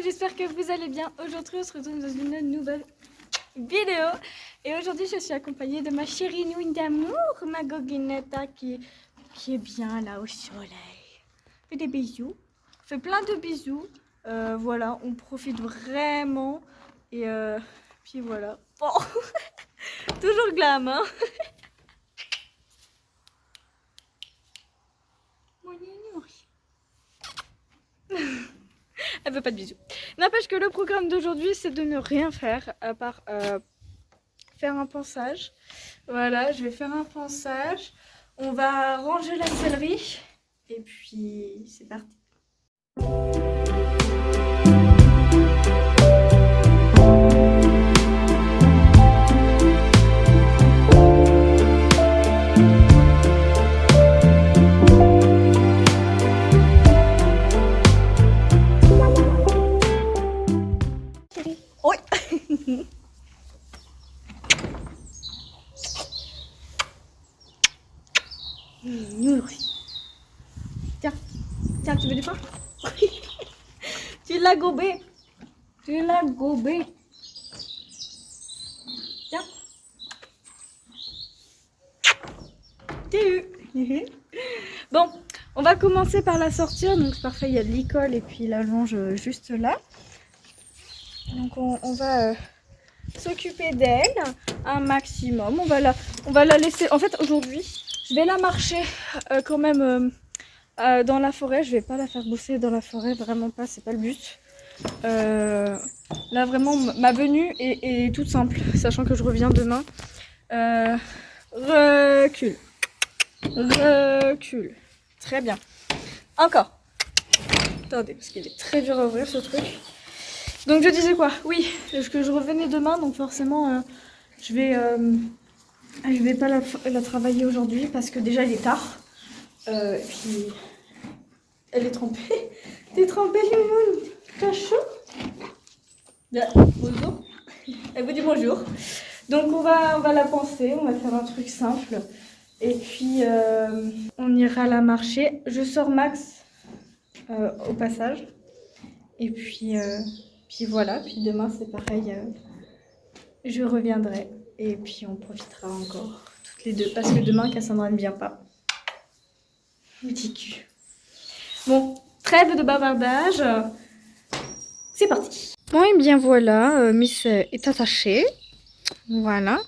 j'espère que vous allez bien. Aujourd'hui, on se retrouve dans une nouvelle vidéo. Et aujourd'hui, je suis accompagnée de ma chérie nouine d'amour, ma goguinetta qui est bien là au soleil. Fais des bisous. Fais plein de bisous. Voilà, on profite vraiment. Et puis voilà. Bon, toujours glam, hein. Mon nounours. Elle veut pas de bisous. N'empêche que le programme d'aujourd'hui, c'est de ne rien faire à part faire un pansage. Voilà, je vais faire un pansage. On va ranger la sellerie. Et puis, c'est parti. Oui. Tiens, tiens, tu veux du pain? Tu l'as gobé. Tu l'as gobé. Tiens. T'es eu. Bon, on va commencer par la sortir. Donc c'est parfait, il y a de l'école et puis la longe juste là. Donc on va s'occuper d'elle un maximum. On va la laisser. En fait, aujourd'hui, je vais la marcher quand même dans la forêt. Je vais pas la faire bosser dans la forêt, vraiment pas. C'est pas le but. Là, vraiment, ma venue est toute simple, sachant que je reviens demain. Recule. Recule. Très bien. Encore. Attendez, parce qu'il est très dur à ouvrir ce truc. Donc je disais quoi? Oui, que je revenais demain, donc forcément je vais pas la travailler aujourd'hui parce que déjà il est tard. Et puis elle est trempée. T'es trempée, Nounoun? T'as chaud? Bonjour. Elle vous dit bonjour. Donc on va la penser, on va faire un truc simple. Et puis on ira la marcher. Je sors Max au passage. Et puis voilà, puis demain c'est pareil, je reviendrai et puis on profitera encore toutes les deux parce que demain Cassandra ne vient pas. Petit cul. Bon, trêve de bavardage, c'est parti. Bon et bien voilà, Miss est attachée, voilà.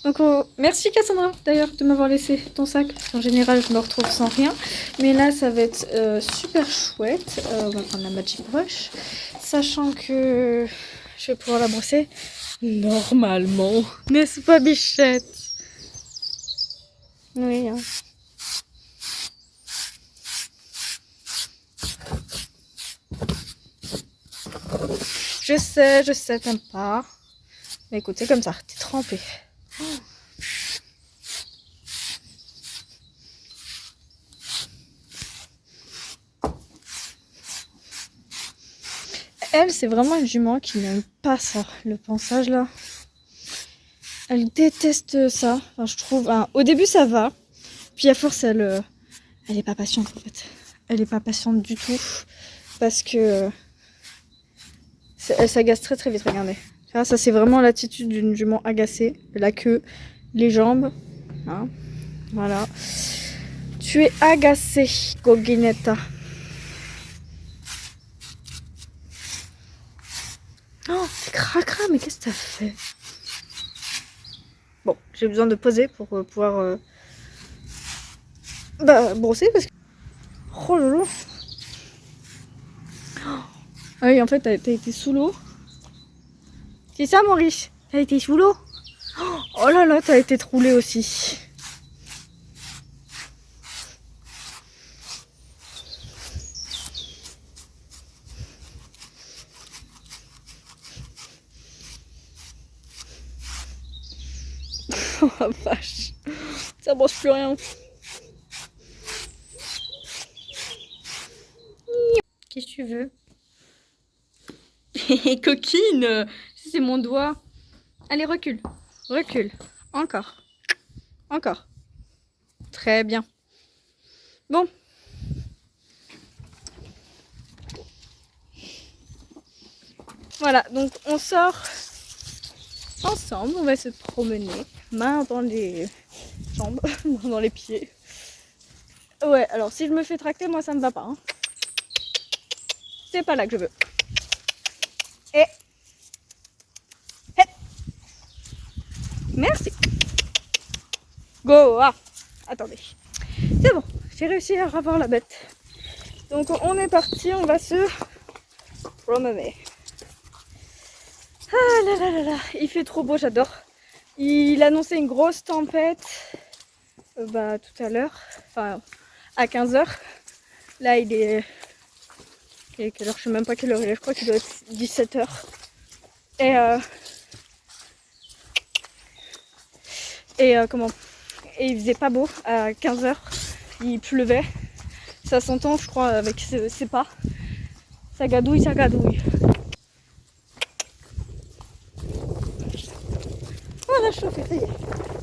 Donc merci Cassandra d'ailleurs de m'avoir laissé ton sac, parce qu'en général je me retrouve sans rien. Mais là ça va être super chouette, on va prendre la Magic Brush, sachant que je vais pouvoir la brosser normalement, n'est-ce pas bichette? Oui. Hein. Je sais, t'aimes pas. Mais écoute, c'est comme ça, t'es trempée. Elle, c'est vraiment une jument qui n'aime pas ça, le pansage là. Elle déteste ça, enfin, je trouve. Hein, au début, ça va. Puis à force, elle est pas patiente en fait. Elle est pas patiente du tout. Parce que elle s'agace très très vite, regardez. Ça c'est vraiment l'attitude d'une jument agacée. La queue, les jambes. Hein, voilà. Tu es agacée, Goguinetta. Oh, c'est cracra, mais qu'est-ce que t'as fait? Bon, j'ai besoin de poser pour pouvoir brosser parce que... Oh lolo. Ah oui, en fait, t'as été sous l'eau. C'est ça, Maurice? T'as été sous l'eau? Oh là là, t'as été troulé aussi. Oh la vache. Ça brosse plus rien. Qu'est-ce que tu veux? Coquine! C'est mon doigt. Allez, recule. Recule. Encore. Encore. Très bien. Bon. Voilà, donc on sort ensemble, on va se promener, main dans les jambes, dans les pieds. Ouais, alors si je me fais tracter, moi ça me va pas. Hein. C'est pas là que je veux. Et... Merci. Go. Ah. Attendez. C'est bon, j'ai réussi à avoir la bête. Donc on est parti, on va se promener. Ah là là là là, il fait trop beau, j'adore. Il annonçait une grosse tempête tout à l'heure, enfin à 15h. Là il est... quelle heure? Je sais même pas quelle heure il est, je crois qu'il doit être 17h. Et il faisait pas beau à 15h, il pleuvait. Ça s'entend je crois avec ses pas. Ça gadouille, ça gadouille. On a chauffé, ça y est.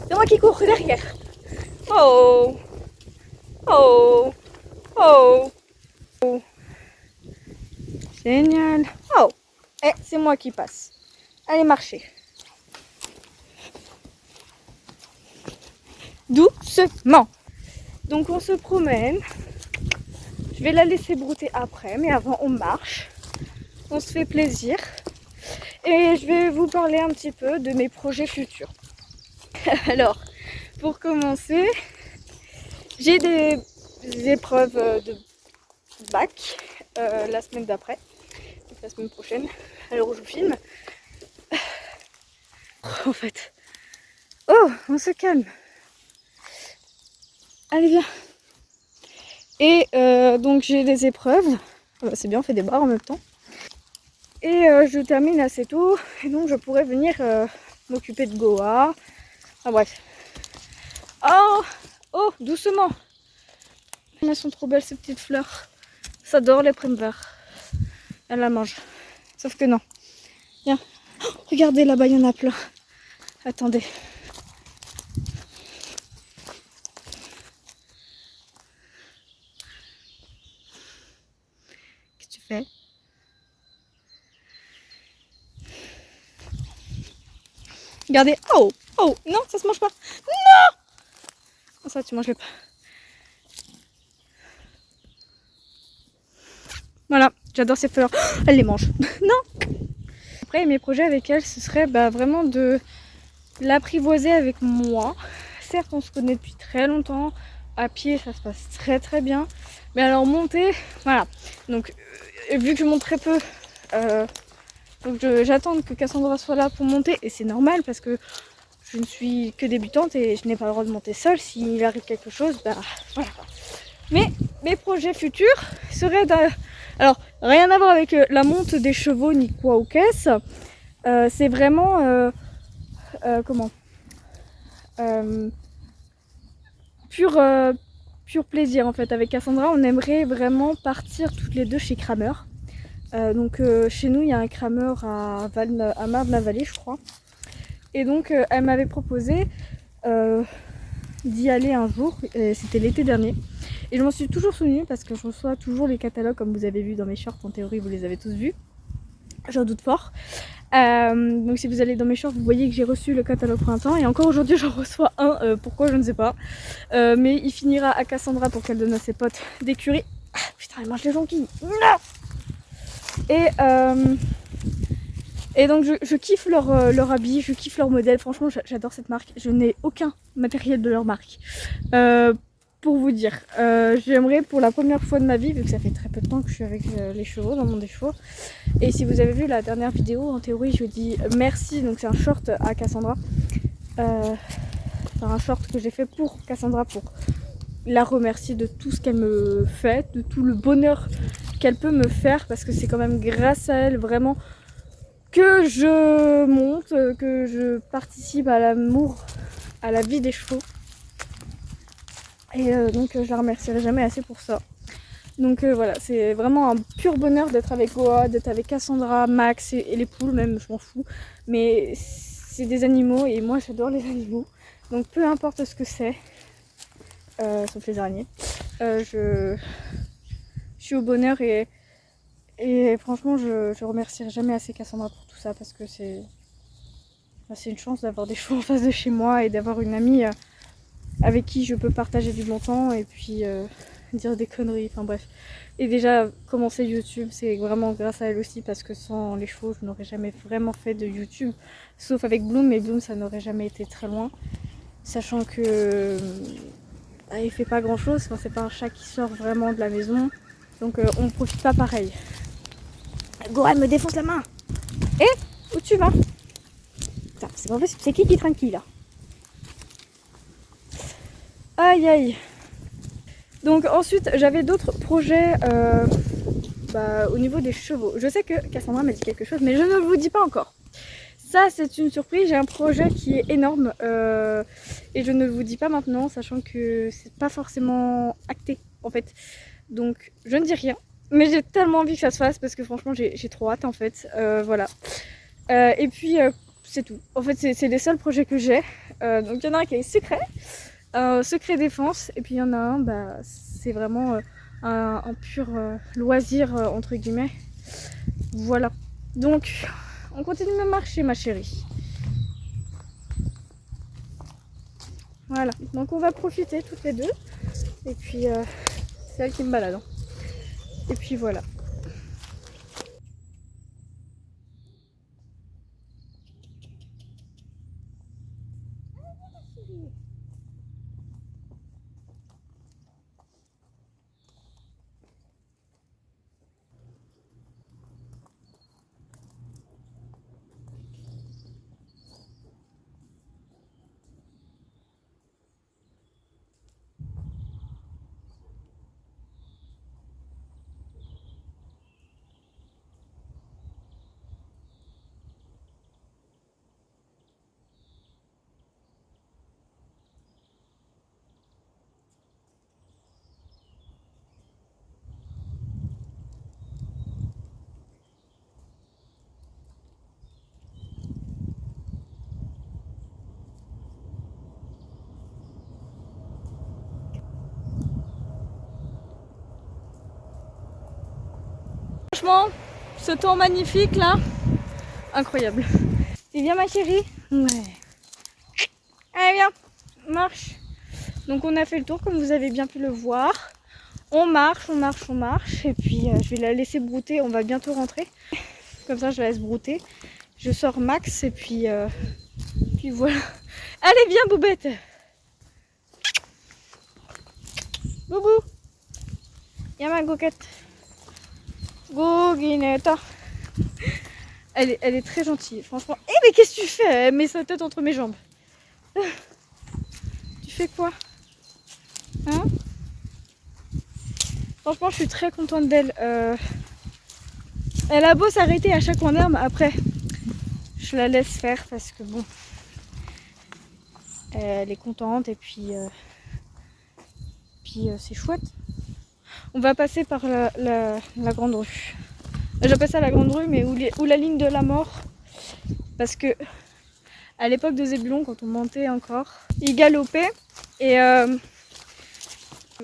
C'est moi qui cours derrière. Oh. Oh. Oh. Oh. Génial. Oh. Et c'est moi qui passe. Allez, marcher. Doucement. Donc on se promène. Je vais la laisser brouter après, mais avant on marche. On se fait plaisir. Et je vais vous parler un petit peu de mes projets futurs. Alors, pour commencer, j'ai des épreuves de bac la semaine d'après, la semaine prochaine, à l'heure où je vous filme. En fait. Oh, on se calme. Allez, viens. Et donc j'ai des épreuves. C'est bien, on fait des barres en même temps. Et je termine assez tôt. Et donc je pourrais venir m'occuper de Goa. Enfin bref. Oh, oh, doucement. Elles sont trop belles ces petites fleurs. J'adore les primes verts. Elle la mange. Sauf que non. Viens. Oh, regardez là-bas, il y en a plein. Attendez. Qu'est-ce que tu fais? Regardez. Oh, oh, non, ça se mange pas. Non! Oh, ça, tu manges pas. Voilà, j'adore ces fleurs. Oh, elle les mange. Non! Après, mes projets avec elle, ce serait vraiment de l'apprivoiser avec moi. Certes, on se connaît depuis très longtemps. À pied, ça se passe très très bien. Mais alors monter, voilà. Donc, vu que je monte très peu, donc j'attends que Cassandra soit là pour monter. Et c'est normal parce que je ne suis que débutante et je n'ai pas le droit de monter seule. S'il arrive quelque chose, voilà. Mais mes projets futurs seraient alors, rien à voir avec la monte des chevaux ni quoi ou qu'est-ce. C'est vraiment... pur plaisir en fait. Avec Cassandra, on aimerait vraiment partir toutes les deux chez Kramer. Donc chez nous, il y a un Kramer à Marne-la-Vallée, je crois. Et donc, elle m'avait proposé d'y aller un jour. C'était l'été dernier. Et je m'en suis toujours souvenue parce que je reçois toujours les catalogues comme vous avez vu dans mes shorts. En théorie, vous les avez tous vus. J'en doute fort. Donc si vous allez dans mes shorts, vous voyez que j'ai reçu le catalogue printemps. Et encore aujourd'hui, j'en reçois un. Pourquoi, je ne sais pas. Mais il finira à Cassandra pour qu'elle donne à ses potes d'écurie. Ah, putain, elle mange les jonquilles. Non. Et donc je kiffe leur habit, je kiffe leur modèle. Franchement, j'adore cette marque. Je n'ai aucun matériel de leur marque. Pour vous dire, j'aimerais pour la première fois de ma vie, vu que ça fait très peu de temps que je suis avec les chevaux, dans le monde des chevaux. Et si vous avez vu la dernière vidéo, en théorie, je dis merci. Donc c'est un short à Cassandra. C'est un short que j'ai fait pour Cassandra, pour la remercier de tout ce qu'elle me fait, de tout le bonheur qu'elle peut me faire, parce que c'est quand même grâce à elle vraiment que je monte, que je participe à l'amour, à la vie des chevaux. Et donc je la remercierai jamais assez pour ça. Donc voilà, c'est vraiment un pur bonheur d'être avec Goa, d'être avec Cassandra, Max et les poules même, je m'en fous. Mais c'est des animaux et moi j'adore les animaux. Donc peu importe ce que c'est, sauf les araignées, je suis au bonheur et Et franchement, je remercierai jamais assez Cassandra pour tout ça parce que c'est une chance d'avoir des chevaux en face de chez moi et d'avoir une amie avec qui je peux partager du bon temps et puis dire des conneries, enfin bref. Et déjà, commencer YouTube, c'est vraiment grâce à elle aussi parce que sans les chevaux, je n'aurais jamais vraiment fait de YouTube. Sauf avec Bloom, mais Bloom, ça n'aurait jamais été très loin. Sachant que il fait pas grand chose, enfin, c'est pas un chat qui sort vraiment de la maison. Donc on ne profite pas pareil. Gohan me défonce la main. Où tu vas? Putain, c'est pas possible, c'est qui traîne qui là? Aïe aïe. Donc ensuite j'avais d'autres projets au niveau des chevaux. Je sais que Cassandra m'a dit quelque chose mais je ne vous dis pas encore. Ça c'est une surprise, j'ai un projet qui est énorme et je ne vous dis pas maintenant sachant que c'est pas forcément acté en fait. Donc je ne dis rien. Mais j'ai tellement envie que ça se fasse parce que franchement j'ai trop hâte en fait. Voilà. Et puis c'est tout. En fait c'est les seuls projets que j'ai. Donc il y en a un qui est secret. Secret défense et puis il y en a un, c'est vraiment un pur loisir entre guillemets. Voilà. Donc on continue de marcher ma chérie. Voilà. Donc on va profiter toutes les deux. Et puis c'est elle qui me balade. Hein. Et puis voilà. Franchement, ce temps magnifique là, incroyable. Tu viens ma chérie? Ouais. Allez viens, marche. Donc on a fait le tour comme vous avez bien pu le voir. On marche, on marche, on marche. Et puis je vais la laisser brouter, on va bientôt rentrer. Comme ça je la laisse brouter. Je sors Max et puis voilà. Allez viens Boubette. Boubou. Y'a ma goquette. Goguinetta. Elle est très gentille, franchement. Eh mais qu'est-ce que tu fais? Elle met sa tête entre mes jambes. Tu fais quoi? Hein? Franchement, je suis très contente d'elle. Elle a beau s'arrêter à chaque coin d'herbe, après, je la laisse faire parce que bon, elle est contente et puis, c'est chouette. On va passer par la grande rue. J'appelle ça la grande rue, mais où la ligne de la mort. Parce que à l'époque de Zébulon, quand on montait encore, il galopait. Et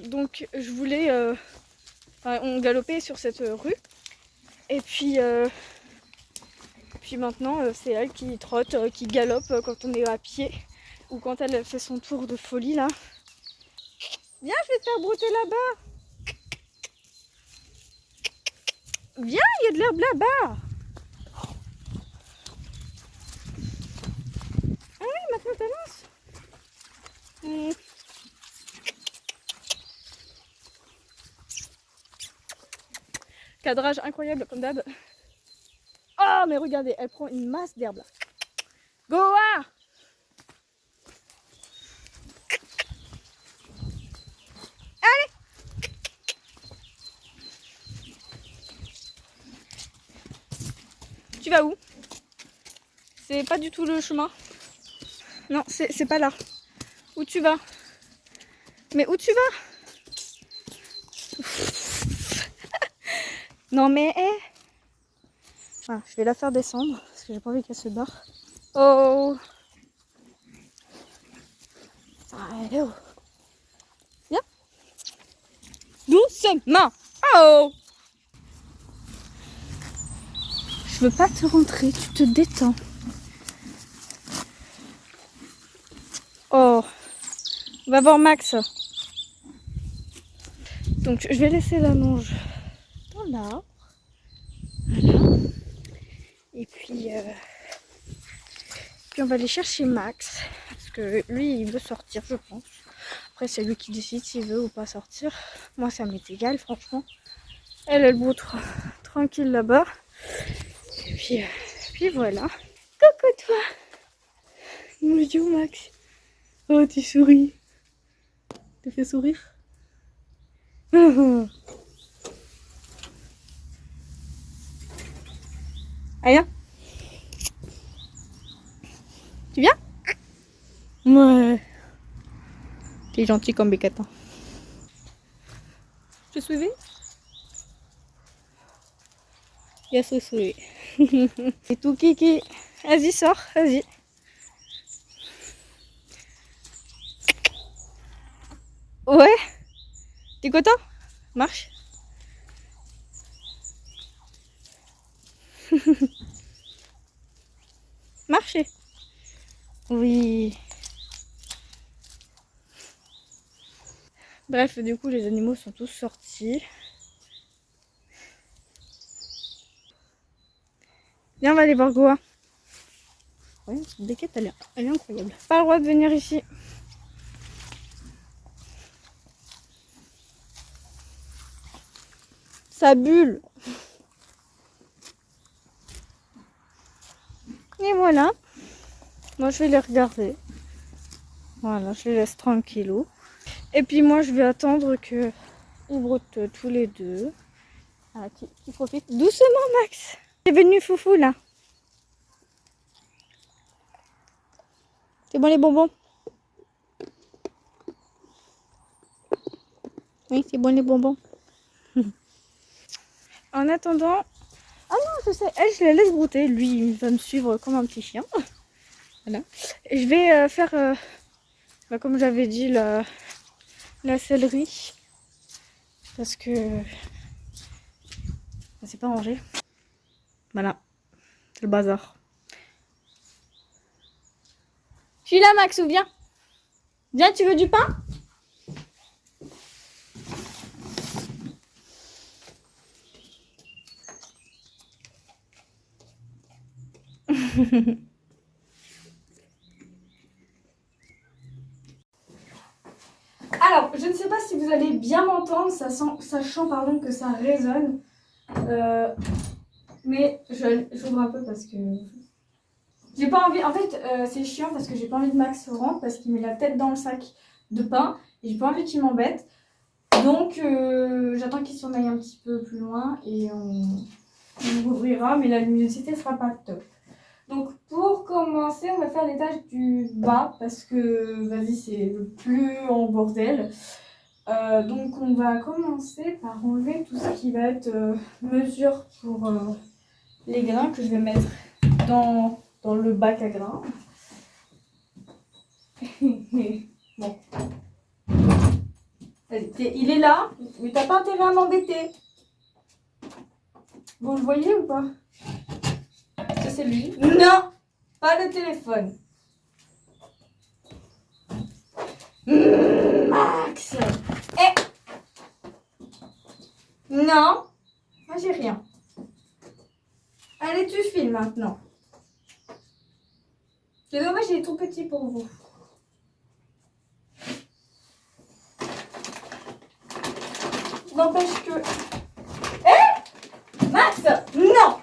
donc je voulais... on galopait sur cette rue. Et puis maintenant, c'est elle qui trotte, qui galope quand on est à pied. Ou quand elle fait son tour de folie là. Viens, je vais te faire brouter là-bas. Viens, il y a de l'herbe là-bas. Ah oui, maintenant t'avances. Cadrage incroyable comme d'hab. Oh mais regardez, elle prend une masse d'herbe là. Goa! Allez! Tu vas où? C'est pas du tout le chemin. Non, c'est pas là. Où tu vas? Mais où tu vas? Non mais ah, je vais la faire descendre parce que j'ai pas envie qu'elle se barre. Oh. Allez oh. Viens. Doucement. Oh. Je veux pas te rentrer, tu te détends. Oh, on va voir Max. Donc je vais laisser la longe dans l'arbre. Voilà. Et puis on va aller chercher Max. Parce que lui il veut sortir je pense. Après c'est lui qui décide s'il veut ou pas sortir. Moi ça m'est égal franchement. Elle broute tranquille là-bas. Et puis voilà. Coucou toi. Bonjour Max. Oh tu souris. Tu fais sourire. Allez, viens. Tu viens? Ouais. T'es gentil comme bécatin. Je te suivais? Yes, oui, oui. C'est tout kiki. Vas-y, sors, vas-y. Ouais. T'es content? Marche. Marchez. Oui. Bref, du coup, les animaux sont tous sortis. Viens, on va aller voir Goa. Ouais, cette béquette, elle est incroyable. Pas le droit de venir ici. Ça bulle. Et voilà. Moi, je vais les regarder. Voilà, je les laisse tranquillou. Et puis moi, je vais attendre que ils broutent tous les deux. Ah, qui profite. Doucement, Max. C'est venu foufou, là. C'est bon, les bonbons? Oui, c'est bon, les bonbons. En attendant... Ah non, je sais. Elle, je la laisse brouter. Lui, il va me suivre comme un petit chien. Voilà. Et je vais faire... comme j'avais dit, la céleri. Parce que... c'est pas rangé. Voilà. C'est le bazar. Je suis là, Max, ou viens. Viens, tu veux du pain? Alors, je ne sais pas si vous allez bien m'entendre, sachant pardon, que ça résonne. Mais j'ouvre un peu parce que j'ai pas envie. En fait, c'est chiant parce que j'ai pas envie que Max rentre parce qu'il met la tête dans le sac de pain et j'ai pas envie qu'il m'embête. Donc, j'attends qu'il s'en aille un petit peu plus loin et on ouvrira, mais la luminosité sera pas top. Donc, pour commencer, on va faire l'étage du bas parce que, vas-y, c'est le plus en bordel. Donc, on va commencer par enlever tout ce qui va être mesure pour les grains que je vais mettre dans le bac à grains. Bon. Il est là, mais t'as pas intérêt à m'embêter. Vous le voyez ou pas? Ça c'est lui. Non, pas le téléphone. Max. Non, moi j'ai rien. Allez, tu files maintenant. C'est dommage, il est trop petit pour vous. N'empêche que... Max, non.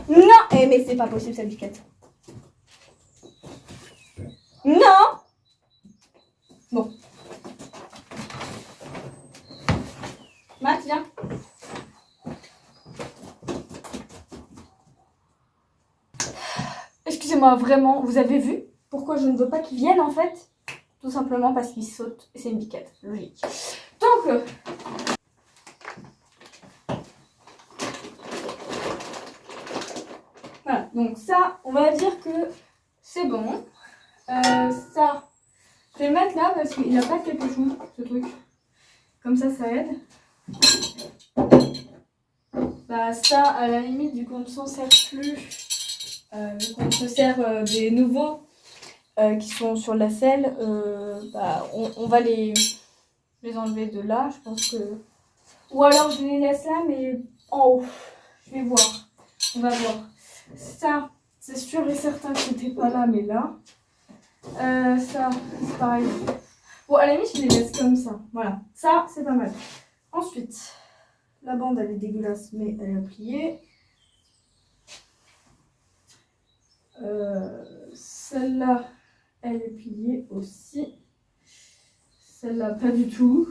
Non. Mais c'est pas possible cette biquette. Non. Bon. Max, viens. Excusez-moi, vraiment, vous avez vu pourquoi je ne veux pas qu'il vienne en fait? Tout simplement parce qu'il saute et c'est une biquette, logique. Donc, voilà, donc ça, on va dire que c'est bon. Ça, Je vais le mettre là parce qu'il n'a pas de capuchon, ce truc. Comme ça aide. Bah ça, à la limite, vu qu'on ne s'en sert plus, vu qu'on se sert des nouveaux qui sont sur la selle, bah, on va les enlever de là, je pense que... Ou alors je les laisse là, mais en haut. Je vais voir. On va voir. Ça, c'est sûr et certain que c'était pas là, mais là. Ça, c'est pareil. Bon, à la limite, je les laisse comme ça. Voilà. Ça, c'est pas mal. Ensuite, la bande, elle est dégueulasse, mais elle est pliée. Celle-là, elle est pliée aussi. Celle-là, pas du tout.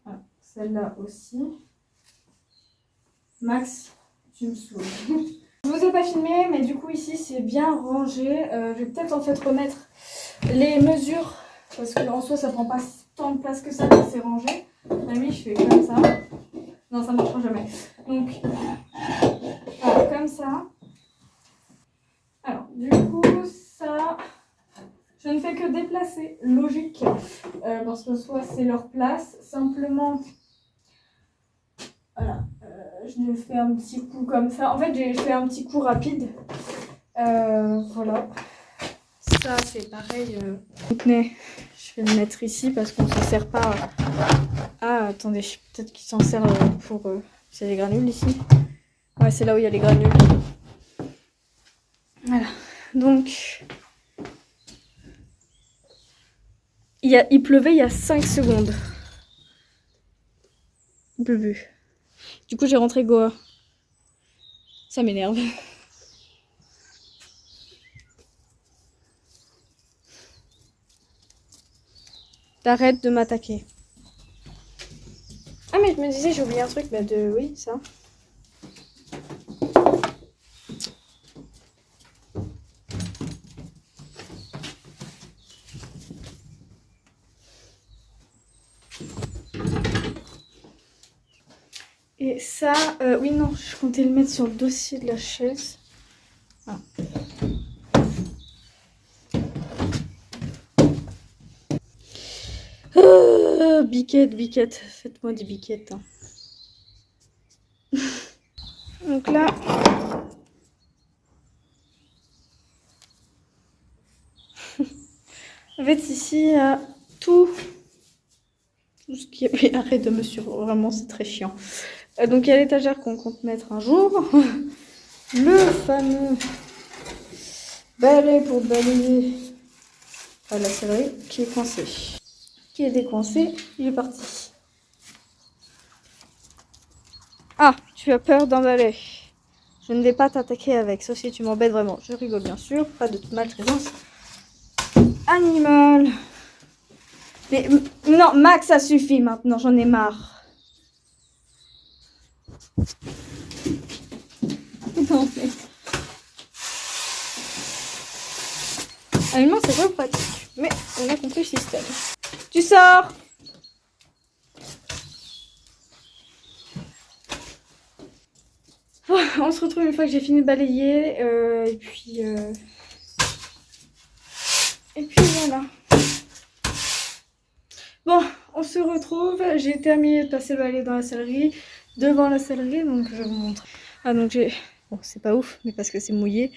Ah, celle-là aussi. Max, tu me saoules. Je vous ai pas filmé, mais du coup ici c'est bien rangé. Je vais peut-être en fait remettre les mesures parce que en soi ça prend pas tant de place que ça quand c'est rangé. Mamie, je fais comme ça. Non, ça marchera jamais. Donc voilà, comme ça. Alors du coup ça, je ne fais que déplacer, logique, parce que soit c'est leur place. Simplement, voilà. Je fais un petit coup comme ça. En fait, j'ai fait un petit coup rapide. Voilà. Ça, c'est pareil. Tenez, je vais le mettre ici parce qu'on ne s'en sert pas. Ah, attendez, peut-être qu'il s'en sert pour... C'est les granules ici. Ouais, c'est là où il y a les granules. Voilà. Donc, il pleuvait il y a 5 secondes. Il pleut plus. Du coup, j'ai rentré Goa. Ça m'énerve. T'arrêtes de m'attaquer. Ah, mais je me disais, j'ai oublié un truc. Bah, oui, ça. Et ça, oui, non, je comptais le mettre sur le dossier de la chaise. Ah. Biquette, faites-moi des biquettes. Hein. Donc là, en fait, ici, il y a tout ce qui est... Arrête de me sur... Vraiment, c'est très chiant. Donc, il y a l'étagère qu'on compte mettre un jour. Le fameux balai pour balayer à la sellerie qui est coincé. Qui est décoincé, il est parti. Ah, tu as peur d'un balai. Je ne vais pas t'attaquer avec, sauf si tu m'embêtes vraiment. Je rigole bien sûr, pas de maltraitance animale. Mais non, Max, ça suffit maintenant, j'en ai marre. Non, mais... Animal, c'est pas pratique, mais on a compris le système. Tu sors! Oh, on se retrouve une fois que j'ai fini de balayer, et puis voilà. Bon, on se retrouve. J'ai terminé de passer le balai dans la sellerie, devant la sellerie, donc je vais vous montrer. Ah, donc j'ai... Bon, c'est pas ouf, mais parce que c'est mouillé.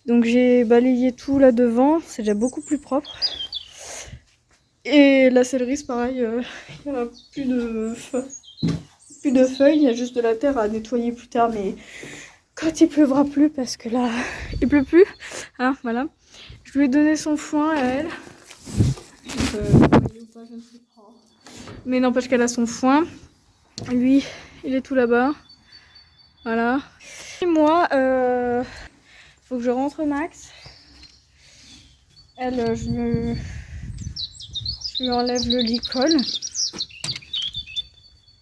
Donc j'ai balayé tout là devant, c'est déjà beaucoup plus propre. Et la sellerie, c'est pareil, il n'y a plus de feuilles, il y a juste de la terre à nettoyer plus tard, mais quand il pleuvra plus, parce que là, il pleut plus, hein, voilà. Je lui ai donné son foin à elle. Mais n'empêche qu'elle a son foin. Lui, il est tout là-bas. Voilà. Et moi, faut que je rentre Max. Elle, je lui enlève le licol.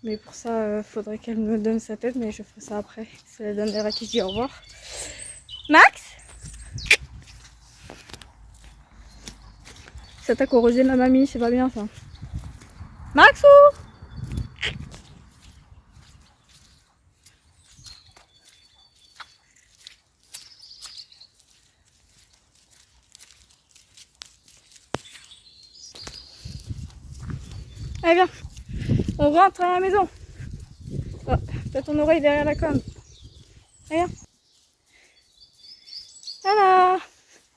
Mais pour ça, faudrait qu'elle me donne sa tête, mais je ferai ça après. C'est la dernière à qui je dis au revoir. Max? Ça t'a corrosé la mamie, c'est pas bien ça. Maxou? Allez, viens. On rentre à la maison. Oh, t'as ton oreille derrière la com. Allez, viens. Voilà.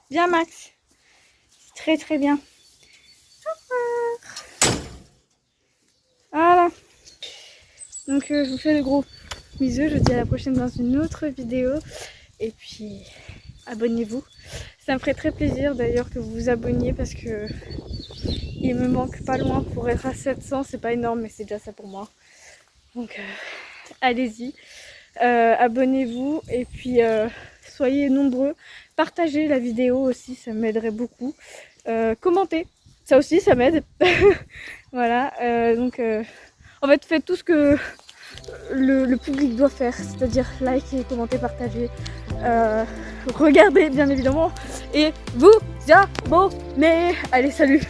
Viens, Max. Très très bien. Voilà. Donc je vous fais de gros bisous. Je vous dis à la prochaine dans une autre vidéo. Et puis abonnez-vous. Ça me ferait très plaisir d'ailleurs que vous vous abonniez parce que il me manque pas loin pour être à 700. C'est pas énorme mais c'est déjà ça pour moi. Donc allez-y. Abonnez-vous et puis soyez nombreux. Partagez la vidéo aussi, ça m'aiderait beaucoup. Commentez, ça aussi ça m'aide. Voilà, donc en fait faites tout ce que le public doit faire, c'est-à-dire liker, commenter, partager, regardez bien évidemment et vous abonner. Allez, salut!